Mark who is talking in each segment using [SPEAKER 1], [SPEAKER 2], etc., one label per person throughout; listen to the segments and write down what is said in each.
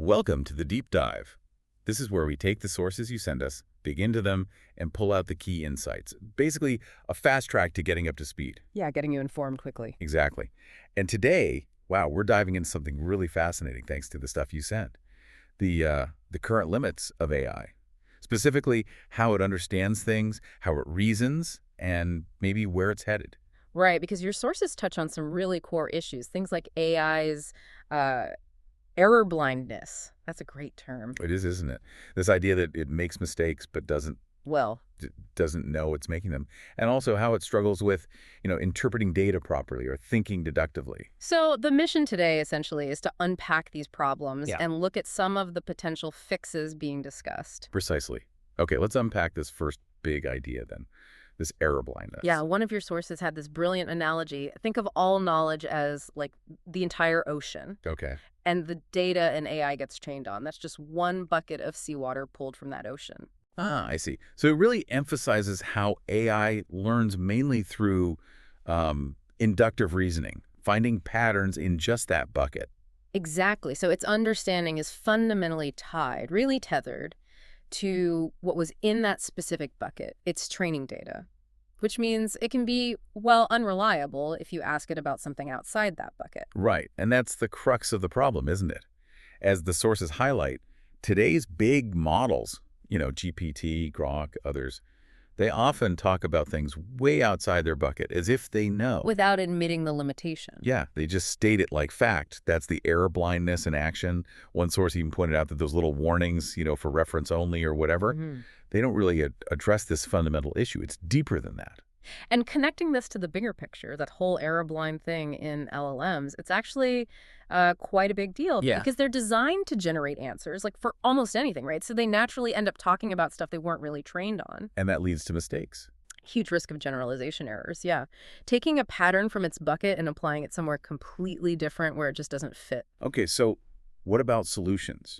[SPEAKER 1] Welcome to the Deep Dive. This is where we take the sources you send us, dig into them, and pull out the key insights. Basically, a fast track to getting up to speed.
[SPEAKER 2] Yeah, getting you informed quickly.
[SPEAKER 1] Exactly. And today, wow, we're diving into something really fascinating thanks to the stuff you sent. The current limits of AI. Specifically, how it understands things, how it reasons, and maybe where it's headed.
[SPEAKER 2] Right, because your sources touch on some really core issues, things like AI's uh, error blindness. That's a great term.
[SPEAKER 1] It is, isn't it? This idea that it makes mistakes but
[SPEAKER 2] Well,
[SPEAKER 1] doesn't know it's making them. And also how it struggles with, interpreting data properly or thinking deductively.
[SPEAKER 2] so the mission today essentially is to unpack these problems
[SPEAKER 1] Yeah.
[SPEAKER 2] and look at some of the potential fixes being discussed.
[SPEAKER 1] Precisely. Okay, let's unpack this first big idea then, this error blindness.
[SPEAKER 2] Yeah, one of your sources had this brilliant analogy. Think of all knowledge as like the entire ocean,
[SPEAKER 1] Okay.
[SPEAKER 2] and the data an AI gets trained on. That's just one bucket of seawater pulled from that ocean.
[SPEAKER 1] Ah, I see. So it really emphasizes how AI learns mainly through inductive reasoning, finding patterns in just that bucket.
[SPEAKER 2] Exactly. So its understanding is fundamentally tied, really tethered, to what was in that specific bucket, its training data, which means it can be, well, unreliable if you ask it about something outside that bucket.
[SPEAKER 1] Right. And that's the crux of the problem, isn't it? As the sources highlight, today's big models, GPT, Grok, others, they often talk about things way outside their bucket, as if they know.
[SPEAKER 2] Without admitting the limitation.
[SPEAKER 1] Yeah, they just state it like fact. That's the error blindness in action. One source even pointed out that those little warnings, for reference only or whatever,
[SPEAKER 2] Mhm.
[SPEAKER 1] they don't really address this fundamental issue. It's deeper than that.
[SPEAKER 2] And connecting this to the bigger picture, that whole error blind thing in LLMs, it's actually quite a big deal.
[SPEAKER 1] Yeah.
[SPEAKER 2] Because they're designed to generate answers, like for almost anything, right? So they naturally end up talking about stuff they weren't really trained on.
[SPEAKER 1] And that leads to mistakes.
[SPEAKER 2] Huge risk of generalization errors, yeah. Taking a pattern from its bucket and applying it somewhere completely different where it just doesn't fit.
[SPEAKER 1] Okay, so what about solutions?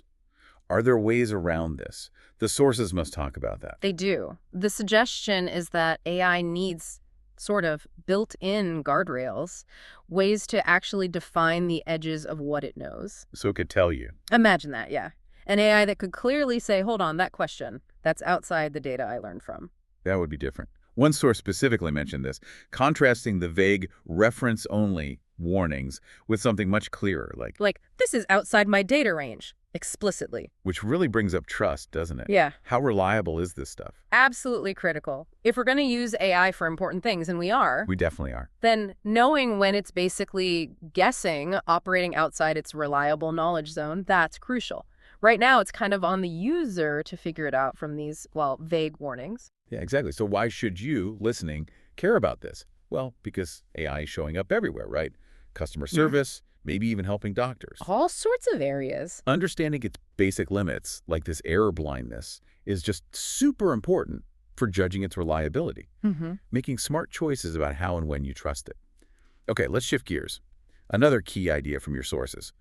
[SPEAKER 1] Are there ways around this? The sources must talk about that.
[SPEAKER 2] They do. The suggestion is that AI needs sort of built-in guardrails, ways to actually define the edges of what it knows.
[SPEAKER 1] So it could tell you.
[SPEAKER 2] Imagine that, yeah. An AI that could clearly say, hold on, that question, that's outside the data I learned from.
[SPEAKER 1] That would be different. One source specifically mentioned this, contrasting the vague reference-only warnings with something much clearer,
[SPEAKER 2] Like, this is outside my data range, explicitly.
[SPEAKER 1] which really brings up trust, doesn't it?
[SPEAKER 2] Yeah.
[SPEAKER 1] How reliable is this stuff?
[SPEAKER 2] Absolutely critical. If we're going to use AI for important things, and we are,
[SPEAKER 1] We definitely are.
[SPEAKER 2] then knowing when it's basically guessing, operating outside its reliable knowledge zone, that's crucial. Right now, it's kind of on the user to figure it out from these, well, vague warnings.
[SPEAKER 1] Yeah, exactly. So why should you, listening, care about this? Well, because AI is showing up everywhere, right? Customer service, maybe even helping doctors.
[SPEAKER 2] All sorts of areas.
[SPEAKER 1] Understanding its basic limits, like this error blindness, is just super important for judging its reliability, making smart choices about how and when you trust it. Okay, let's shift gears. Another key idea from your sources,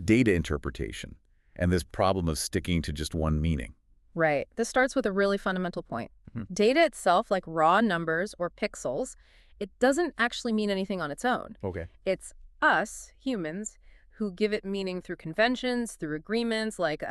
[SPEAKER 1] data interpretation, and this problem of sticking to just one meaning.
[SPEAKER 2] Right. This starts with a really fundamental point.
[SPEAKER 1] Mhm.
[SPEAKER 2] Data itself, like raw numbers or pixels, it doesn't actually mean anything on its own.
[SPEAKER 1] Okay.
[SPEAKER 2] It's us, humans, who give it meaning through conventions, through agreements, like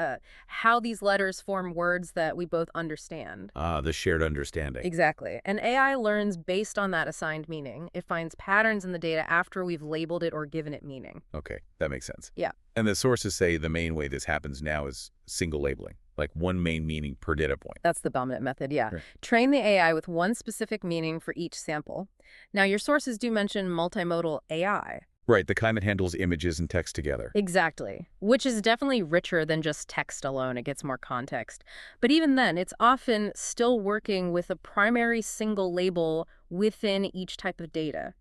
[SPEAKER 2] how these letters form words that we both understand.
[SPEAKER 1] The shared understanding.
[SPEAKER 2] Exactly. And AI learns based on that assigned meaning. It finds patterns in the data after we've labeled it or given it meaning.
[SPEAKER 1] Okay, that makes sense.
[SPEAKER 2] Yeah.
[SPEAKER 1] And the sources say the main way this happens now is single labeling, like one main meaning per data point.
[SPEAKER 2] That's the dominant method, yeah.
[SPEAKER 1] Right.
[SPEAKER 2] Train the AI with one specific meaning for each sample. Now, your sources do mention multimodal AI.
[SPEAKER 1] Right, the kind that handles images and text together.
[SPEAKER 2] Exactly. Which is definitely richer than just text alone. It gets more context. But even then, it's often still working with a primary single label within each type of data.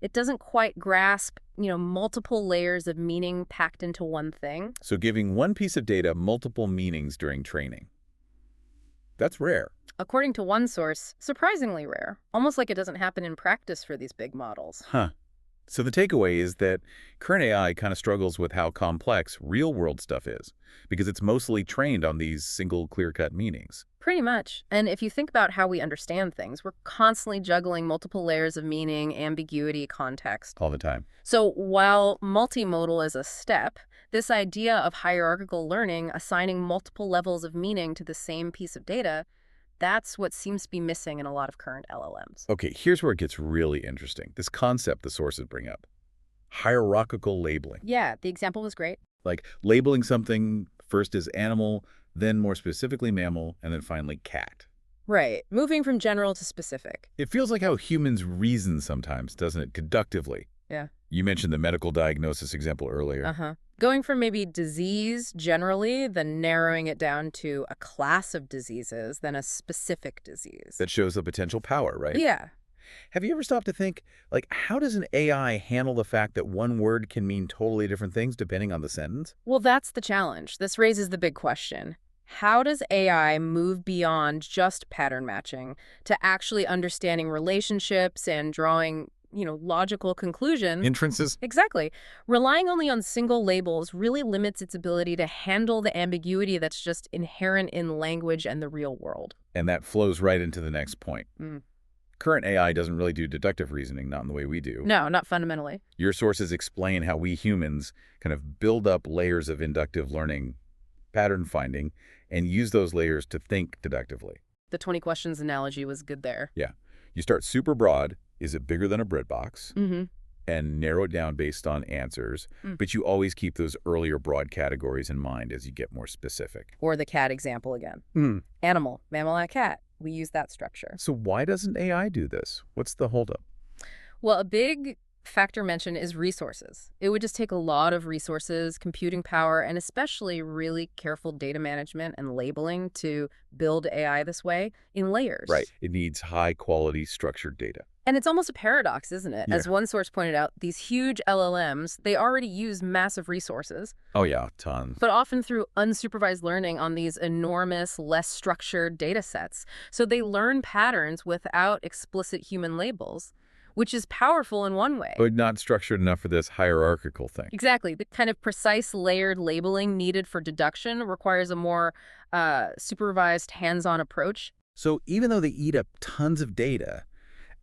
[SPEAKER 2] It doesn't quite grasp, multiple layers of meaning packed into one thing.
[SPEAKER 1] So giving one piece of data multiple meanings during training. That's rare.
[SPEAKER 2] According to one source, surprisingly rare. Almost like it doesn't happen in practice for these big models.
[SPEAKER 1] Huh. So the takeaway is that current AI kind of struggles with how complex real-world stuff is, because it's mostly trained on these single clear-cut meanings.
[SPEAKER 2] Pretty much. And if you think about how we understand things, we're constantly juggling multiple layers of meaning, ambiguity, context.
[SPEAKER 1] All the time.
[SPEAKER 2] So while multimodal is a step, This idea of hierarchical learning, assigning multiple levels of meaning to the same piece of data, that's what seems to be missing in a lot of current LLMs.
[SPEAKER 1] Okay, here's where it gets really interesting. This concept the sources bring up. Hierarchical labeling.
[SPEAKER 2] Yeah, the example was great.
[SPEAKER 1] Like labeling something first as animal, then more specifically mammal, and then finally cat.
[SPEAKER 2] Right, moving from general to specific.
[SPEAKER 1] It feels like how humans reason sometimes, doesn't it? Deductively.
[SPEAKER 2] Yeah.
[SPEAKER 1] You mentioned the medical diagnosis example earlier.
[SPEAKER 2] Uh-huh. Going from maybe disease generally, then narrowing it down to a class of diseases, then a specific disease.
[SPEAKER 1] That shows the potential power, right?
[SPEAKER 2] Yeah.
[SPEAKER 1] Have you ever stopped to think, like, how does an AI handle the fact that one word can mean totally different things depending on the sentence?
[SPEAKER 2] Well, that's the challenge. This raises the big question. How does AI move beyond just pattern matching to actually understanding relationships and drawing, logical conclusions?
[SPEAKER 1] Inferences?
[SPEAKER 2] Exactly. Relying only on single labels really limits its ability to handle the ambiguity that's just inherent in language and the real world.
[SPEAKER 1] And that flows right into the next point.
[SPEAKER 2] Mm.
[SPEAKER 1] Current AI doesn't really do deductive reasoning, not in the way we do.
[SPEAKER 2] No, not fundamentally.
[SPEAKER 1] Your sources explain how we humans kind of build up layers of inductive learning, pattern finding, and use those layers to think deductively.
[SPEAKER 2] The 20 questions analogy was good there.
[SPEAKER 1] Yeah. You start super broad, is it bigger than a bread box?
[SPEAKER 2] Mm-hmm.
[SPEAKER 1] And narrow it down based on answers, but you always keep those earlier broad categories in mind as you get more specific.
[SPEAKER 2] Or the cat example again. Animal, mammal, cat. We use that structure.
[SPEAKER 1] So why doesn't AI do this? What's the holdup?
[SPEAKER 2] Well, a big factor mentioned is resources. It would just take a lot of resources, computing power, and especially really careful data management and labeling to build AI this way in layers.
[SPEAKER 1] Right. It needs high-quality structured data.
[SPEAKER 2] And it's almost a paradox, isn't it?
[SPEAKER 1] Yeah.
[SPEAKER 2] As one source pointed out, these huge LLMs, they already use massive resources,
[SPEAKER 1] Oh, yeah, tons.
[SPEAKER 2] but often through unsupervised learning on these enormous, less structured data sets. So they learn patterns without explicit human labels, which is powerful in one way.
[SPEAKER 1] But not structured enough for this hierarchical thing.
[SPEAKER 2] Exactly. The kind of precise layered labeling needed for deduction requires a more supervised, hands-on approach.
[SPEAKER 1] So even though they eat up tons of data,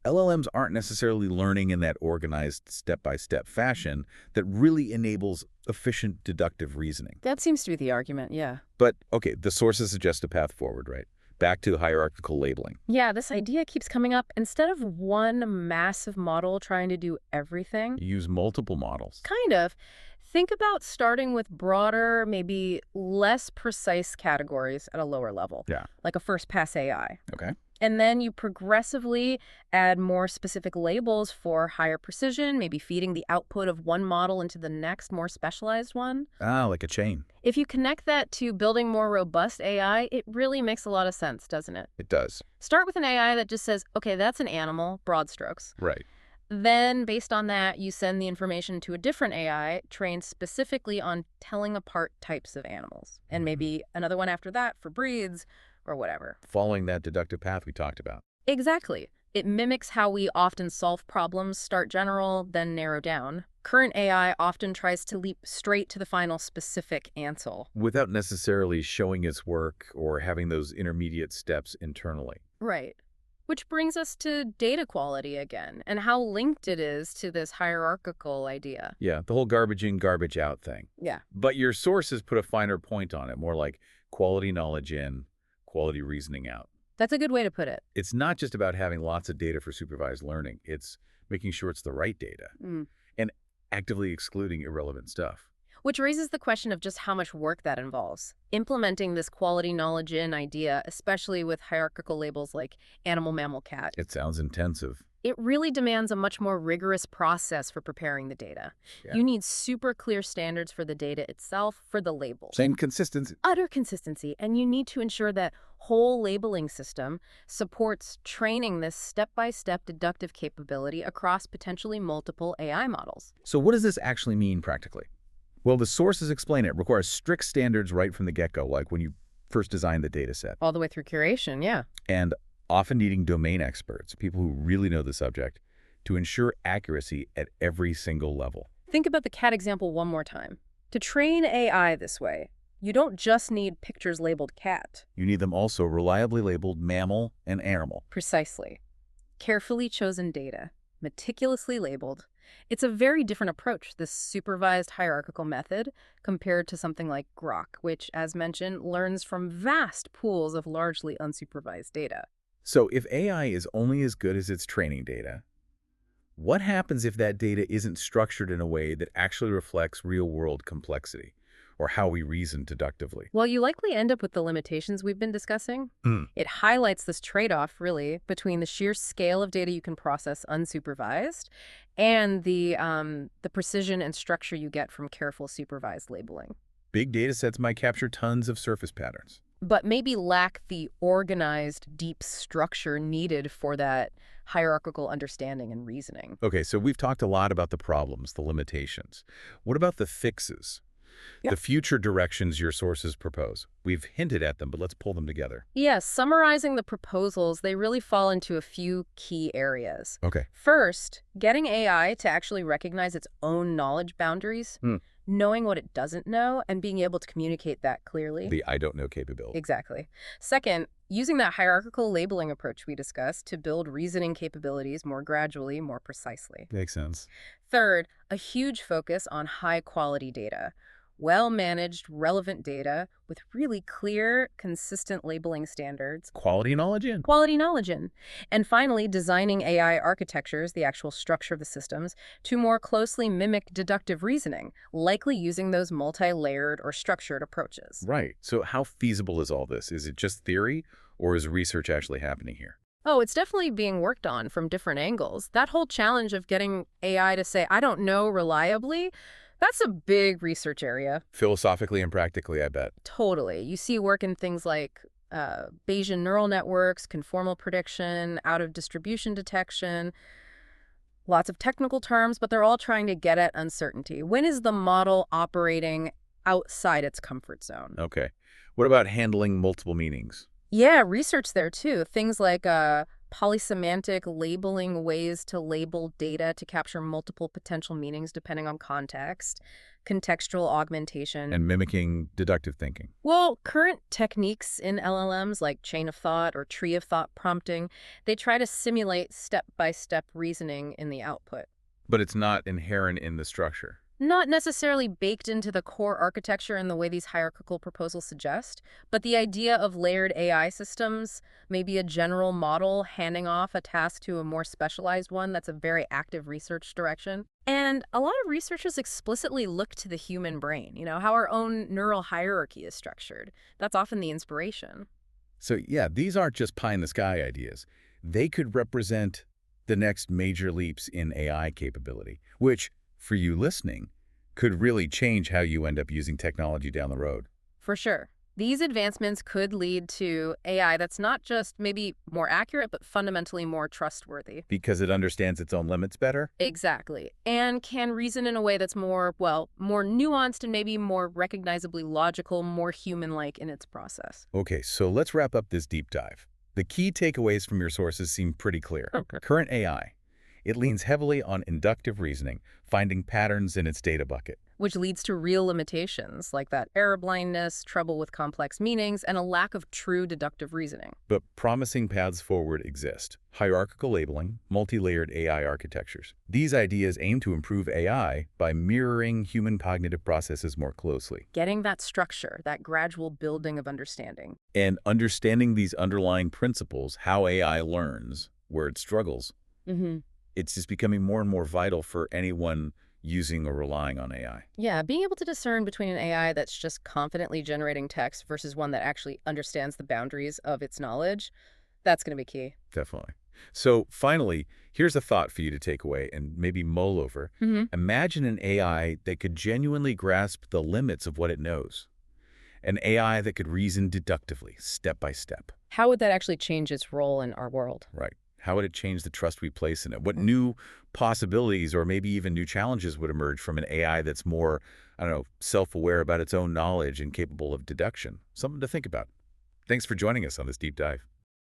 [SPEAKER 1] LLMs aren't necessarily learning in that organized step-by-step fashion that really enables efficient deductive reasoning.
[SPEAKER 2] That seems to be the argument, yeah.
[SPEAKER 1] But, okay, the sources suggest a path forward, right? Back to hierarchical labeling.
[SPEAKER 2] Yeah, this idea keeps coming up. Instead of one massive model trying to do everything,
[SPEAKER 1] You use multiple models.
[SPEAKER 2] kind of, think about starting with broader, maybe less precise categories at a lower level.
[SPEAKER 1] Yeah.
[SPEAKER 2] Like a first-pass AI.
[SPEAKER 1] Okay.
[SPEAKER 2] And then you progressively add more specific labels for higher precision, maybe feeding the output of one model into the next, more specialized one.
[SPEAKER 1] Ah, like a chain.
[SPEAKER 2] If you connect that to building more robust AI, it really makes a lot of sense, doesn't it?
[SPEAKER 1] It does.
[SPEAKER 2] Start with an AI that just says, okay, that's an animal, broad strokes.
[SPEAKER 1] Right.
[SPEAKER 2] Then, based on that, you send the information to a different AI trained specifically on telling apart types of animals. And maybe another one after that for breeds or whatever.
[SPEAKER 1] Following that deductive path we talked about.
[SPEAKER 2] Exactly. It mimics how we often solve problems, start general, then narrow down. Current AI often tries to leap straight to the final specific answer.
[SPEAKER 1] Without necessarily showing its work or having those intermediate steps internally.
[SPEAKER 2] Right. Which brings us to data quality again, and how linked it is to this hierarchical idea.
[SPEAKER 1] Yeah, the whole garbage in, garbage out thing.
[SPEAKER 2] Yeah.
[SPEAKER 1] But your sources put a finer point on it, more like quality knowledge in, quality reasoning out.
[SPEAKER 2] That's a good way to put it.
[SPEAKER 1] It's not just about having lots of data for supervised learning. It's making sure it's the right data and actively excluding irrelevant stuff.
[SPEAKER 2] Which raises the question of just how much work that involves. Implementing this quality knowledge in idea, especially with hierarchical labels like animal, mammal, cat,
[SPEAKER 1] It sounds intensive.
[SPEAKER 2] it really demands a much more rigorous process for preparing the data.
[SPEAKER 1] Yeah.
[SPEAKER 2] You need super clear standards for the data itself, for the label.
[SPEAKER 1] Same consistency.
[SPEAKER 2] Utter consistency, and you need to ensure that whole labeling system supports training this step-by-step deductive capability across potentially multiple AI models.
[SPEAKER 1] So what does this actually mean practically? Well, the sources explain it requires strict standards right from the get-go, like when you first design the data set.
[SPEAKER 2] All the way through curation, yeah.
[SPEAKER 1] And often needing domain experts, people who really know the subject, to ensure accuracy at every single level.
[SPEAKER 2] Think about the cat example one more time. To train AI this way, you don't just need pictures labeled cat.
[SPEAKER 1] You need them also reliably labeled mammal and animal.
[SPEAKER 2] Precisely. Carefully chosen data, meticulously labeled, It's a very different approach, this supervised hierarchical method, compared to something like Grok, which, as mentioned, learns from vast pools of largely unsupervised data.
[SPEAKER 1] So if AI is only as good as its training data, what happens if that data isn't structured in a way that actually reflects real-world complexity, or how we reason deductively?
[SPEAKER 2] Well, you likely end up with the limitations we've been discussing.
[SPEAKER 1] Mm.
[SPEAKER 2] It highlights this trade-off, really, between the sheer scale of data you can process unsupervised and the precision and structure you get from careful supervised labeling,
[SPEAKER 1] Big data sets might capture tons of surface patterns.
[SPEAKER 2] but maybe lack the organized, deep structure needed for that hierarchical understanding and reasoning.
[SPEAKER 1] Okay, so we've talked a lot about the problems, the limitations. What about the fixes?
[SPEAKER 2] Yeah.
[SPEAKER 1] The future directions your sources propose. We've hinted at them, but let's pull them together.
[SPEAKER 2] Yes, summarizing the proposals, they really fall into a few key areas.
[SPEAKER 1] Okay.
[SPEAKER 2] First, getting AI to actually recognize its own knowledge boundaries,
[SPEAKER 1] Hmm.
[SPEAKER 2] knowing what it doesn't know, and being able to communicate that clearly.
[SPEAKER 1] The I don't know capability.
[SPEAKER 2] Exactly. Second, using that hierarchical labeling approach we discussed to build reasoning capabilities more gradually, more precisely.
[SPEAKER 1] Makes sense.
[SPEAKER 2] Third, a huge focus on high-quality data. Well-managed, relevant data with really clear, consistent labeling standards.
[SPEAKER 1] Quality knowledge in.
[SPEAKER 2] Quality knowledge in. And finally, designing AI architectures, the actual structure of the systems, to more closely mimic deductive reasoning, likely using those multi-layered or structured approaches.
[SPEAKER 1] Right. So how feasible is all this? Is it just theory, or is research actually happening here?
[SPEAKER 2] Oh, it's definitely being worked on from different angles. That whole challenge of getting AI to say, I don't know reliably, that's a big research area.
[SPEAKER 1] Philosophically and practically, I bet.
[SPEAKER 2] Totally. You see work in things like Bayesian neural networks, conformal prediction, out-of-distribution detection, lots of technical terms, but they're all trying to get at uncertainty. When is the model operating outside its comfort zone?
[SPEAKER 1] Okay. What about handling multiple meanings?
[SPEAKER 2] Yeah, research there too. Things like polysemantic labeling, ways to label data to capture multiple potential meanings depending on context, contextual augmentation.
[SPEAKER 1] And mimicking deductive thinking.
[SPEAKER 2] Well, current techniques in LLMs like chain of thought or tree of thought prompting, they try to simulate step-by-step reasoning in the output.
[SPEAKER 1] But it's not inherent in the structure.
[SPEAKER 2] Not necessarily baked into the core architecture in the way these hierarchical proposals suggest, but the idea of layered AI systems, maybe a general model handing off a task to a more specialized one, that's a very active research direction. And a lot of researchers explicitly look to the human brain, how our own neural hierarchy is structured. That's often the inspiration.
[SPEAKER 1] So yeah, these aren't just pie-in-the-sky ideas. They could represent the next major leaps in AI capability, which, for you listening, could really change how you end up using technology down the road.
[SPEAKER 2] For sure. These advancements could lead to AI that's not just maybe more accurate, but fundamentally more trustworthy.
[SPEAKER 1] Because it understands its own limits better?
[SPEAKER 2] Exactly. And can reason in a way that's more nuanced and maybe more recognizably logical, more human-like in its process.
[SPEAKER 1] Okay, so let's wrap up this deep dive. The key takeaways from your sources seem pretty clear.
[SPEAKER 2] Okay.
[SPEAKER 1] Current AI. It leans heavily on inductive reasoning, finding patterns in its data bucket.
[SPEAKER 2] Which leads to real limitations, like that error blindness, trouble with complex meanings, and a lack of true deductive reasoning.
[SPEAKER 1] But promising paths forward exist. Hierarchical labeling, multi-layered AI architectures. These ideas aim to improve AI by mirroring human cognitive processes more closely.
[SPEAKER 2] Getting that structure, that gradual building of understanding.
[SPEAKER 1] And understanding these underlying principles, how AI learns, where it struggles, it's just becoming more and more vital for anyone using or relying on AI.
[SPEAKER 2] Yeah, being able to discern between an AI that's just confidently generating text versus one that actually understands the boundaries of its knowledge, that's going to be key.
[SPEAKER 1] Definitely. So finally, here's a thought for you to take away and maybe mull over. Imagine an AI that could genuinely grasp the limits of what it knows. An AI that could reason deductively, step by step.
[SPEAKER 2] How would that actually change its role in our world?
[SPEAKER 1] Right. How would it change the trust we place in it? What new possibilities or maybe even new challenges would emerge from an AI that's more, self-aware about its own knowledge and capable of deduction? Something to think about. Thanks for joining us on this deep dive.